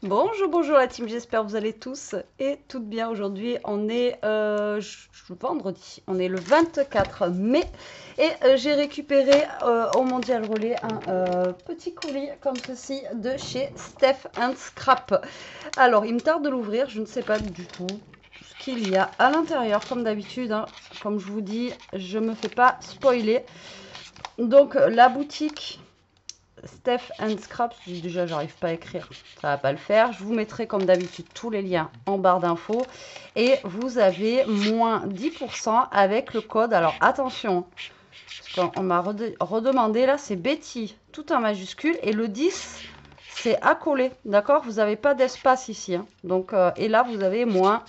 Bonjour, bonjour la team, j'espère que vous allez tous et toutes bien. Aujourd'hui, on est vendredi, on est le 24 mai et j'ai récupéré au Mondial Relais un petit colis comme ceci de chez Steph Scrap. Alors, il me tarde de l'ouvrir, je ne sais pas du tout ce qu'il y a à l'intérieur comme d'habitude, hein. Comme je vous dis, je me fais pas spoiler. Donc, la boutique Steph Scrap, déjà j'arrive pas à écrire, ça va pas le faire. Je vous mettrai comme d'habitude tous les liens en barre d'infos. Et vous avez moins 10% avec le code. Alors attention, parce qu'on m'a redemandé là, c'est Betty, tout en majuscule. Et le 10, c'est accolé, d'accord? Vous n'avez pas d'espace ici, hein. Donc, et là, vous avez moins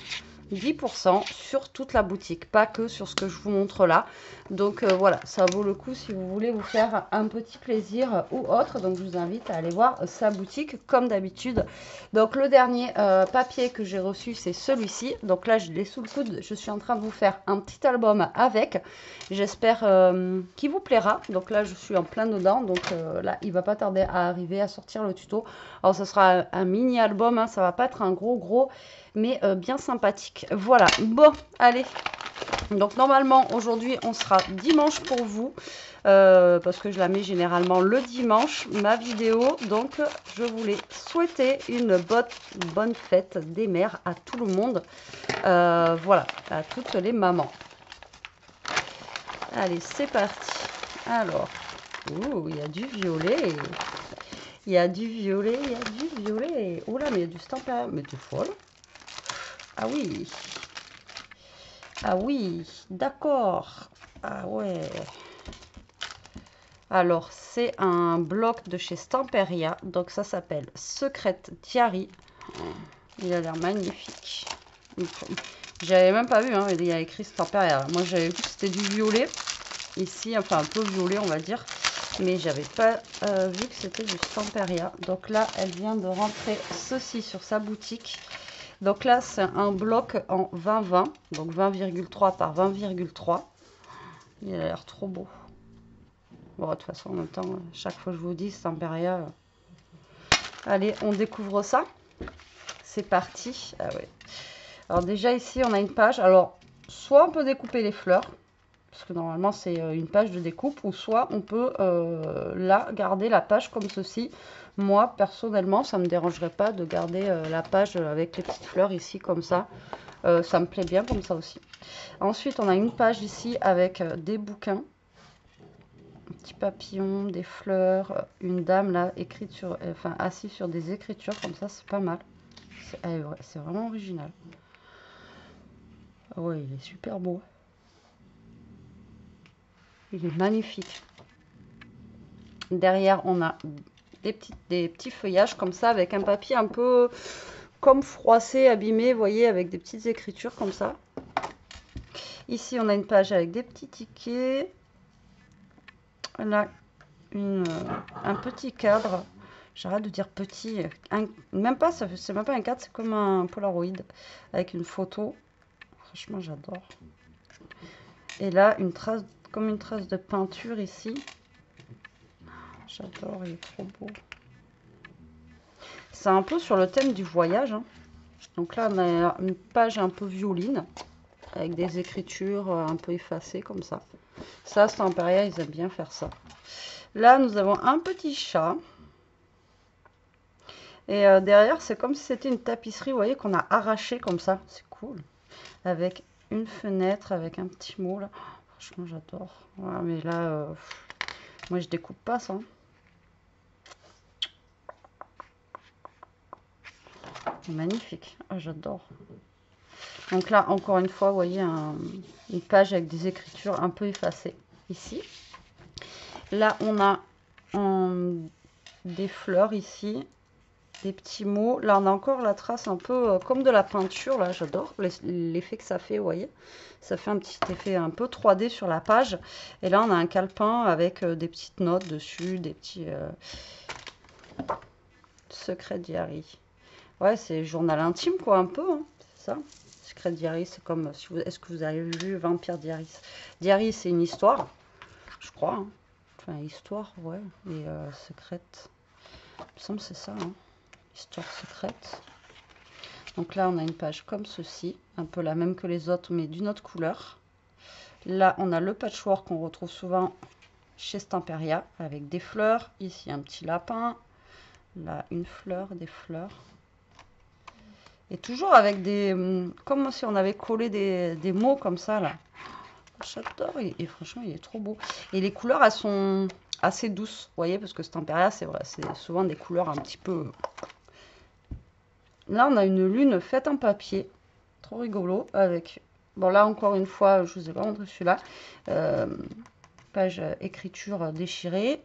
10% sur toute la boutique, pas que sur ce que je vous montre là. Donc voilà, ça vaut le coup si vous voulez vous faire un petit plaisir ou autre. Donc je vous invite à aller voir sa boutique comme d'habitude. Donc le dernier papier que j'ai reçu, c'est celui-ci. Donc là, je l'ai sous le coude. Je suis en train de vous faire un petit album avec. J'espère qu'il vous plaira. Donc là, je suis en plein dedans. Donc là, il va pas tarder à arriver à sortir le tuto. Alors ça sera un mini album, hein, ça va pas être un gros, mais bien sympathique. Voilà, bon, allez. Donc normalement, aujourd'hui, on sera dimanche pour vous, parce que je la mets généralement le dimanche, ma vidéo. Donc, je voulais souhaiter une bonne fête des mères à tout le monde. Voilà, à toutes les mamans. Allez, c'est parti. Alors, il y a du violet. Il y a du violet, il y a du violet. Oh là, mais il y a du Stampéria. Mais t'es folle. Ah oui. Ah oui, d'accord. Ah ouais. Alors, c'est un bloc de chez Stamperia. Donc, ça s'appelle Secret Diary. Il a l'air magnifique. J'avais même pas vu, hein, il y a écrit Stamperia. Moi, j'avais vu que c'était du violet. Ici, enfin, un peu violet, on va dire. Mais j'avais pas vu que c'était du Stamperia. Donc là, elle vient de rentrer ceci sur sa boutique. Donc là, c'est un bloc en 20-20, donc 20,3 par 20,3. Il a l'air trop beau. Bon, de toute façon, en même temps, chaque fois que je vous dis, c'est Imperia. Allez, on découvre ça. C'est parti. Ah ouais. Alors déjà, ici, on a une page. Alors, soit on peut découper les fleurs, parce que normalement, c'est une page de découpe, ou soit on peut là garder la page comme ceci. Moi, personnellement, ça ne me dérangerait pas de garder la page avec les petites fleurs ici, comme ça. Ça me plaît bien comme ça aussi. Ensuite, on a une page ici avec des bouquins. Un petit papillon, des fleurs, une dame là, écrite sur, enfin, assise sur des écritures, comme ça, c'est pas mal. C'est vraiment original. Ah ouais, il est super beau. Il est magnifique. Derrière, on a des petits feuillages comme ça, avec un papier un peu comme froissé, abîmé, vous voyez, avec des petites écritures comme ça. Ici, on a une page avec des petits tickets. Là, un petit cadre. J'arrête de dire petit. Même pas, c'est même pas un cadre, c'est comme un Polaroid avec une photo. Franchement, j'adore. Et là, une trace, comme une trace de peinture ici. J'adore, il est trop beau. C'est un peu sur le thème du voyage, hein. Donc là, on a une page un peu violine avec des écritures un peu effacées comme ça. Ça, c'est Imperia, ils aiment bien faire ça. Là, nous avons un petit chat. Et derrière, c'est comme si c'était une tapisserie, vous voyez, qu'on a arraché comme ça. C'est cool. Avec une fenêtre, avec un petit mot là. Oh, franchement, j'adore. Voilà, mais là, moi, je découpe pas ça. C'est magnifique. Oh, j'adore. Donc là, encore une fois, vous voyez, une page avec des écritures un peu effacées. Ici. Là, on a des fleurs ici. Des petits mots. Là, on a encore la trace un peu comme de la peinture. Là, j'adore l'effet que ça fait, vous voyez. Ça fait un petit effet un peu 3D sur la page. Et là, on a un calepin avec des petites notes dessus, des petits secrets diary. Ouais, c'est journal intime, quoi, un peu, hein, c'est ça. Secret diary, c'est comme si vous... Est-ce que vous avez vu Vampire Diaries? Diary, c'est une histoire, je crois, hein. Enfin, histoire, ouais. Et secrète, il me semble que c'est ça, hein. histoire secrète. Donc là, on a une page comme ceci, un peu la même que les autres, mais d'une autre couleur. Là, on a le patchwork qu'on retrouve souvent chez Stamperia, avec des fleurs. Ici, un petit lapin. Là, une fleur, des fleurs. Et toujours avec des... comme si on avait collé des mots comme ça, là. J'adore, et franchement, il est trop beau. Et les couleurs, elles sont assez douces, vous voyez, parce que Stamperia, c'est vrai, c'est souvent des couleurs un petit peu... Là, on a une lune faite en papier. Trop rigolo, avec... Bon, là, encore une fois, je vous ai pas montré celui-là. Page écriture déchirée.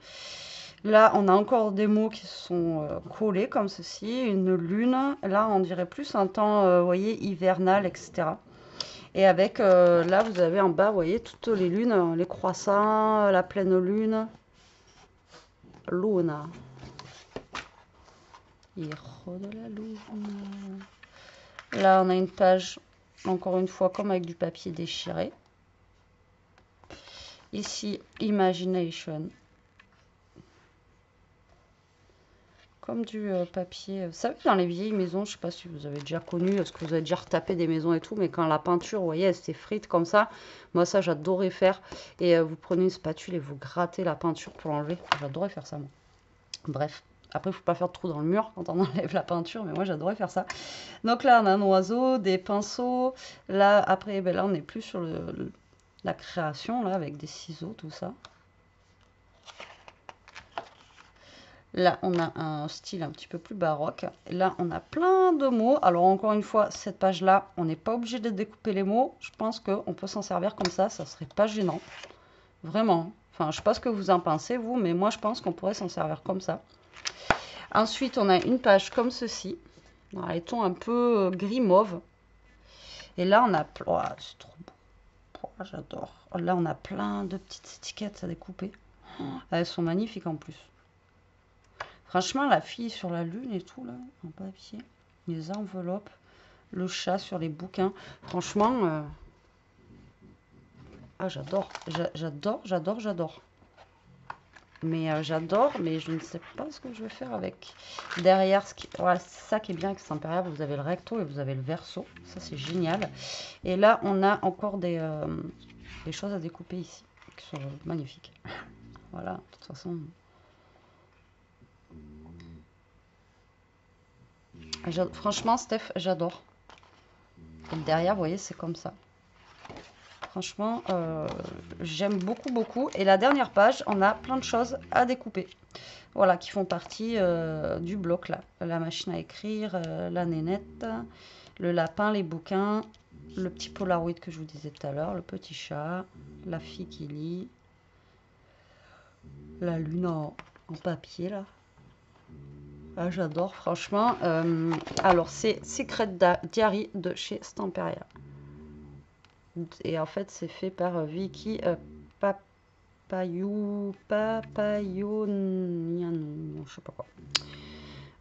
Là, on a encore des mots qui sont collés comme ceci. Une lune. Là, on dirait plus un temps, vous voyez, hivernal, etc. Et avec, là, vous avez en bas, vous voyez, toutes les lunes, les croissants, la pleine lune. Luna. Hijo de la lune. Là, on a une page, encore une fois, comme avec du papier déchiré. Ici, Imagination. Comme du papier. Vous savez, dans les vieilles maisons, je ne sais pas si vous avez déjà connu, est-ce que vous avez déjà retapé des maisons et tout, mais quand la peinture, vous voyez, elle s'effrite comme ça, moi ça j'adorais faire. Et vous prenez une spatule et vous grattez la peinture pour l'enlever. J'adorais faire ça, moi. Bref. Après, il ne faut pas faire de trou dans le mur quand on enlève la peinture, mais moi j'adorais faire ça. Donc là, on a un oiseau, des pinceaux. Là, après, ben là, on n'est plus sur la création, là, avec des ciseaux, tout ça. Là, on a un style un petit peu plus baroque. Là, on a plein de mots. Alors, encore une fois, cette page-là, on n'est pas obligé de découper les mots. Je pense qu'on peut s'en servir comme ça serait pas gênant. Vraiment. Enfin, je sais pas ce que vous en pensez, vous, mais moi, je pense qu'on pourrait s'en servir comme ça. Ensuite, on a une page comme ceci, dans les tons un peu gris mauve. Et là, on a... Oh, c'est trop beau. Oh, j'adore. Là, on a plein de petites étiquettes à découper. Elles sont magnifiques en plus. Franchement, la fille sur la lune et tout, là, en papier. Les enveloppes. Le chat sur les bouquins. Franchement, ah, j'adore. J'adore. Mais j'adore, mais je ne sais pas ce que je vais faire avec. Derrière, voilà, c'est ça qui est bien avec Stamperia, vous avez le recto et vous avez le verso. Ça, c'est génial. Et là, on a encore des choses à découper ici, qui sont magnifiques. Voilà, de toute façon... Franchement, Steph, j'adore. Et derrière, vous voyez, c'est comme ça. Franchement, j'aime beaucoup. Et la dernière page, on a plein de choses à découper. Voilà, qui font partie du bloc, là. La machine à écrire, la nénette, le lapin, les bouquins, le petit Polaroid que je vous disais tout à l'heure, le petit chat, la fille qui lit, la lune en papier, là. Ah, j'adore, franchement. Alors, c'est Secret Diary de chez Stamperia. Et en fait, c'est fait par Vicky Papayonian, je sais pas quoi.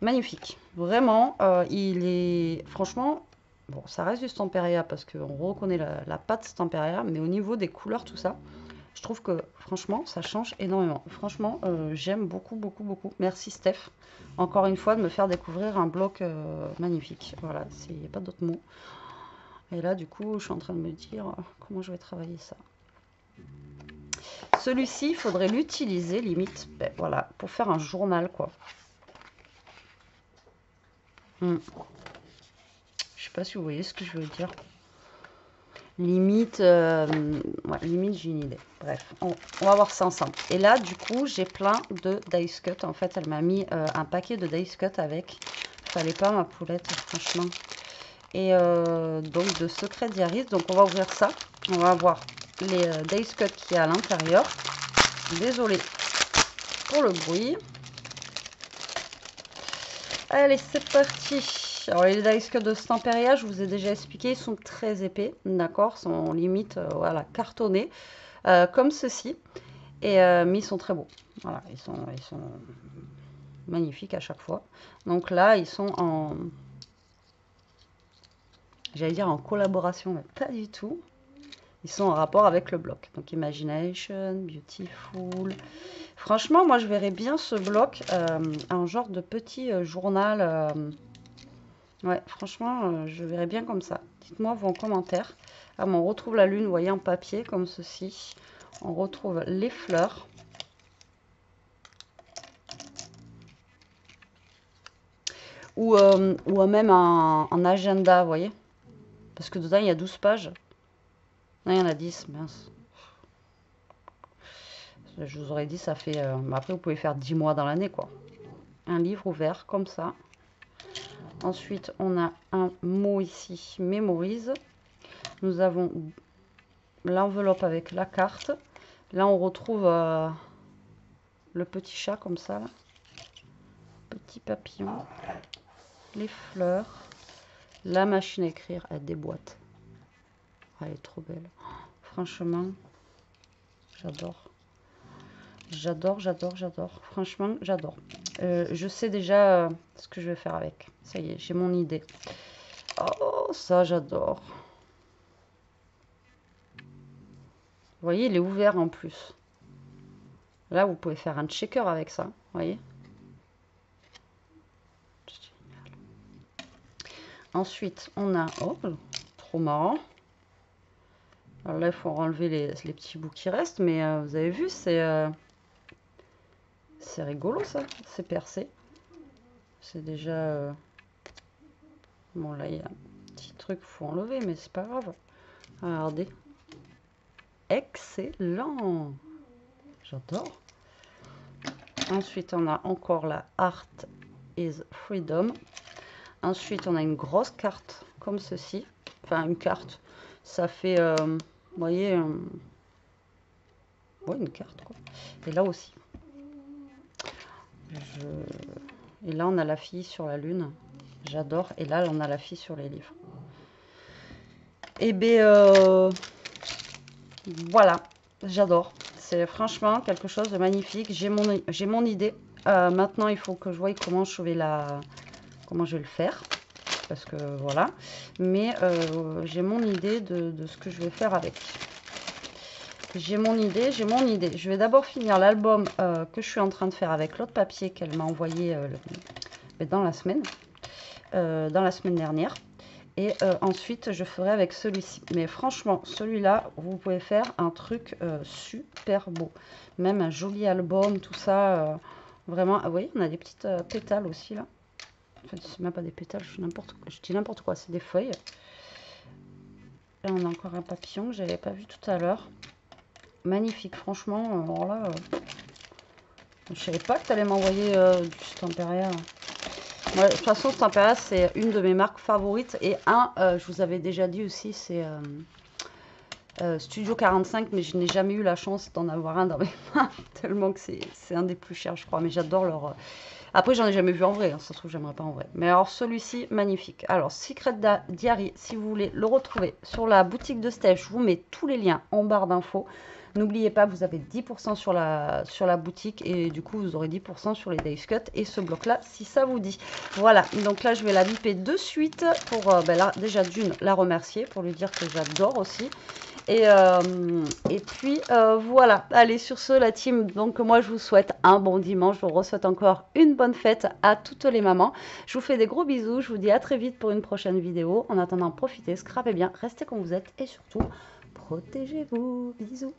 Magnifique. Vraiment, il est... Franchement, bon, ça reste du Stamperia parce qu'on reconnaît la patte Stamperia, mais au niveau des couleurs, tout ça, je trouve que, franchement, ça change énormément. Franchement, j'aime beaucoup. Merci, Steph, encore une fois, de me faire découvrir un bloc magnifique. Voilà, il n'y a pas d'autre mot. Et là, du coup, je suis en train de me dire comment je vais travailler ça. Celui-ci, il faudrait l'utiliser, limite, ben, voilà, pour faire un journal, quoi. Je sais pas si vous voyez ce que je veux dire. Limite, ouais, limite j'ai une idée. Bref, on va voir ça ensemble. Et là, du coup, j'ai plein de dice cut. En fait, elle m'a mis un paquet de dice cut avec. Fallait pas, ma poulette, franchement. Et donc, de Secret Diaries. Donc, on va ouvrir ça. On va voir les dice cut qu'il y a à l'intérieur. Désolée pour le bruit. Allez, c'est parti. Alors, les dice cut de Stamperia, je vous ai déjà expliqué, ils sont très épais, d'accord, sont limite voilà, cartonnés, comme ceci. Et, mais ils sont très beaux. Voilà, ils sont magnifiques à chaque fois. Donc là, ils sont en... J'allais dire en collaboration, mais pas du tout. Ils sont en rapport avec le bloc. Donc, Imagination, Beautiful, Franchement, moi, je verrais bien ce bloc un genre de petit journal. Ouais, franchement, je verrais bien comme ça. Dites-moi vous en commentaire. Ah, mais on retrouve la lune, vous voyez, en papier, comme ceci. On retrouve les fleurs. Ou même un agenda, vous voyez. Parce que dedans, il y a 12 pages. Non, il y en a 10, mince. Je vous aurais dit, ça fait... après, vous pouvez faire 10 mois dans l'année, quoi. Un livre ouvert, comme ça. Ensuite, on a un mot ici, mémorise. Nous avons l'enveloppe avec la carte. Là, on retrouve le petit chat, comme ça, là. Petit papillon. Les fleurs. La machine à écrire, elle déboîte. Elle est trop belle. Franchement, j'adore. J'adore, j'adore, j'adore. Franchement, j'adore. Je sais déjà ce que je vais faire avec. Ça y est, j'ai mon idée. Oh, ça, j'adore. Vous voyez, il est ouvert en plus. Là, vous pouvez faire un checker avec ça. Vous voyez. Génial. Ensuite, on a... Oh, trop marrant. Alors là, il faut enlever les petits bouts qui restent. Mais vous avez vu, c'est rigolo, ça. C'est percé. C'est déjà... Bon, là, il y a un petit truc qu'il faut enlever, mais c'est pas grave. Regardez. Excellent. J'adore. Ensuite, on a encore la Art is Freedom. Ensuite, on a une grosse carte comme ceci. Enfin, une carte. Ça fait, vous voyez, ouais, une carte, quoi. Et là aussi. Et là, on a la fille sur la lune. J'adore. Et là, on a la fille sur les livres. Et bien, voilà. J'adore. C'est franchement quelque chose de magnifique. J'ai mon idée. Maintenant, il faut que je voie comment je vais le faire. Parce que voilà. Mais j'ai mon idée de ce que je vais faire avec. J'ai mon idée. Je vais d'abord finir l'album que je suis en train de faire avec l'autre papier qu'elle m'a envoyé dans la semaine. Dans la semaine dernière. Et ensuite, je ferai avec celui-ci. Mais franchement, celui-là, vous pouvez faire un truc super beau. Même un joli album, tout ça. Vraiment, vous voyez, on a des petites pétales aussi, là. En fait, c'est même pas des pétales, je dis n'importe quoi, c'est des feuilles. Là, on a encore un papillon que je n'avais pas vu tout à l'heure. Magnifique, franchement. Alors là, je savais pas que tu allais m'envoyer du Stamperia. Ouais, de toute façon, Stamperia, c'est une de mes marques favorites. Et je vous avais déjà dit aussi, c'est Studio 45, mais je n'ai jamais eu la chance d'en avoir un dans mes mains. Tellement que c'est un des plus chers, je crois. Mais j'adore leur... Après, j'en ai jamais vu en vrai. Hein, ça se trouve, j'aimerais pas en vrai. Mais alors, celui-ci, magnifique. Alors, Secret Diary, si vous voulez le retrouver sur la boutique de Steph, je vous mets tous les liens en barre d'infos. N'oubliez pas, vous avez 10% sur la boutique et du coup, vous aurez 10% sur les Days Cut et ce bloc-là, si ça vous dit. Voilà, donc là, je vais la biper de suite pour, là, déjà d'une, la remercier, pour lui dire que j'adore aussi. Et puis, voilà. Allez, sur ce, la team, donc moi, je vous souhaite un bon dimanche. Je vous souhaite encore une bonne fête à toutes les mamans. Je vous fais des gros bisous. Je vous dis à très vite pour une prochaine vidéo. En attendant, profitez, scrapez bien, restez comme vous êtes et surtout, protégez-vous. Bisous.